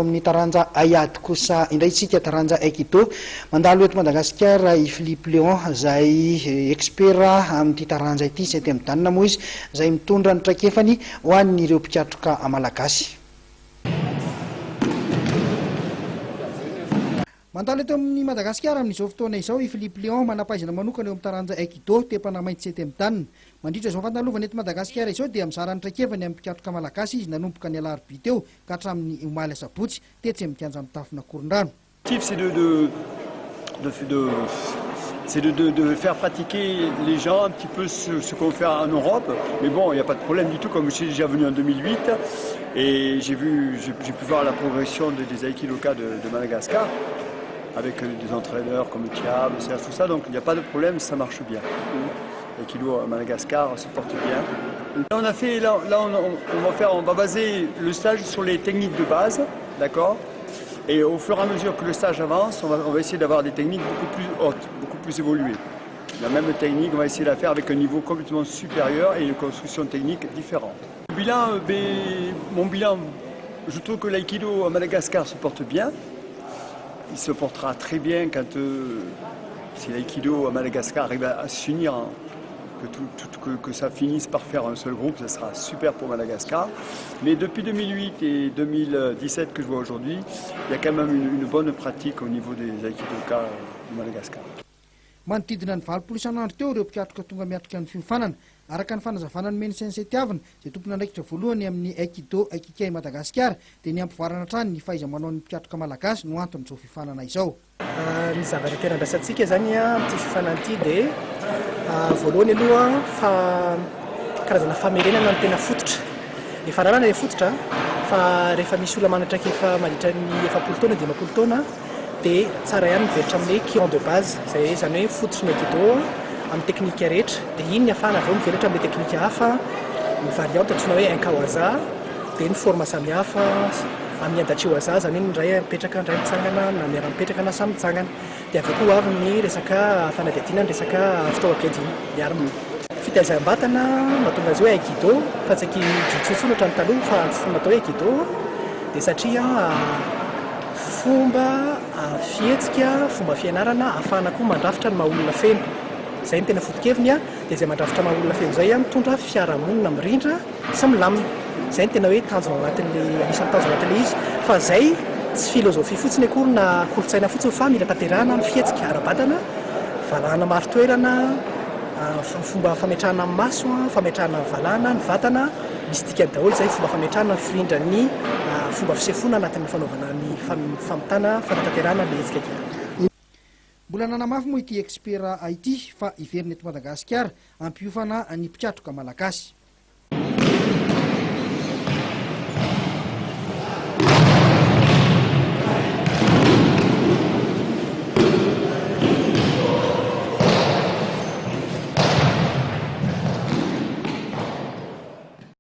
Amin'ny taranja ayady kosa indray isika taranja aikido mandalo eto Madagasikara i Philippe Léon izay expert amin'ity taranja ity izay midanina moa izy izay mitondra ny traikefany ho an'ireo mpiatroka malagasy. Mandalo eto amin'ny Madagasikara amin'izao fotoana izao i Philippe Léon manam-pahaizana manokana eo amin'ny taranja aikido te-panamainty sy te-midanina. Mandritra izao fandalovana eto Madagasikara izao dia mizara ny traikefany amin'ny mpiatroka malagasy izy nanomboka ny alarobia teo ka hatramin'ny omaly sabotsy tetsy mikianja amin'ny tafona koron-drano. C'est de faire pratiquer les gens un petit peu ce qu'on fait en Europe. Mais bon, il n'y a pas de problème du tout, comme je suis déjà venu en 2008. Et j'ai pu voir la progression des aikidokas de Madagascar, avec des entraîneurs comme Thiab, Serge, tout ça. Donc il n'y a pas de problème, ça marche bien. Aikido à Madagascar se porte bien. Là, on va baser le stage sur les techniques de base, d'accord? Et au fur et à mesure que le stage avance, on va essayer d'avoir des techniques beaucoup plus hautes, beaucoup plus évoluées. La même technique, on va essayer de la faire avec un niveau complètement supérieur et une construction technique différente. Mon bilan, je trouve que l'aïkido à Madagascar se porte bien. Il se portera très bien quand si l'aïkido à Madagascar arrive à s'unir, hein, que ça finisse par faire un seul groupe, ça sera super pour Madagascar. Mais depuis 2008 et 2017 que je vois aujourd'hui, il y a quand même une bonne pratique au niveau des aikidokas de Madagascar. Manodidina ny 20 isan'andro teo ireo mpiatroka tonga miatrika ny fiofanana araka ny fanazavana ny meny sensei tiavina izay tompona andraikitra voalohany amin'ny aikido aikikay Madagasikara dia ny ampivarana trany ny fahaiza-manao ny mpiatroka malagasy no anton'izao fifanana izao. Ny zavatra tena andrasantsika zany amin'ity fifanana ity dia voalohany aloha fa karazana famerenana no tena fototra. Efa rarana ilay fototra fa rehefa misy olona manatraka efa mandritra ny 7 taona 15 taona dia tsara ihany miveritra amin'ilay kion de base izany hoe fototry ny aikido amin'ny teknika rehetra dia iny ny afahana avy eo mivelatra amin'ilay teknika hafa ny variante antsoina hoe inkawaza dia ny forma samihafa amin'ny andachiwaza zany hoe ny ray mipetraka ny ray mitsangana na miara-mipetraka na samy mitsangana dia avy koa avy ny resaka fanadihadiana ny resaka fitaovam-piadiana miarana fitaizam-batana mahatonga azy hoe aikido fa tsy aiky jitsu ohatra ny taloha fa natao hoe aikido dia satria fomba fihetsika, fomba fianarana ahafahana koa mandrafitra ny maha-olona feno. Izay ny tena foto-keviny dia izay mandrafitra maha-olona feno izay mitondra fiarahamonina mirindra sy milamina. Izay ny tena hoe tanjona anatin'ilay anisan'ny tanjona anatin'ilay izy. Fa izay tsy filozofia fotsiny akory na kolotsaina fotsiny fa mila tanterahana ny fihetsika ara-batana, valahana maro toerana, fomba fametrahana amin'ny maso, fametrahana ny valahana, ny vatana, misy dikany daholo izay fomba fametrahana firindra ny fomba fisefona anatin'ny fanaovana ny famitana fanatanterahana ilay hetsika kely. Mbola nanamafy moa ity expert ity fa iverina eto Madagasikara ampiofana ny mpiatroka malagasy.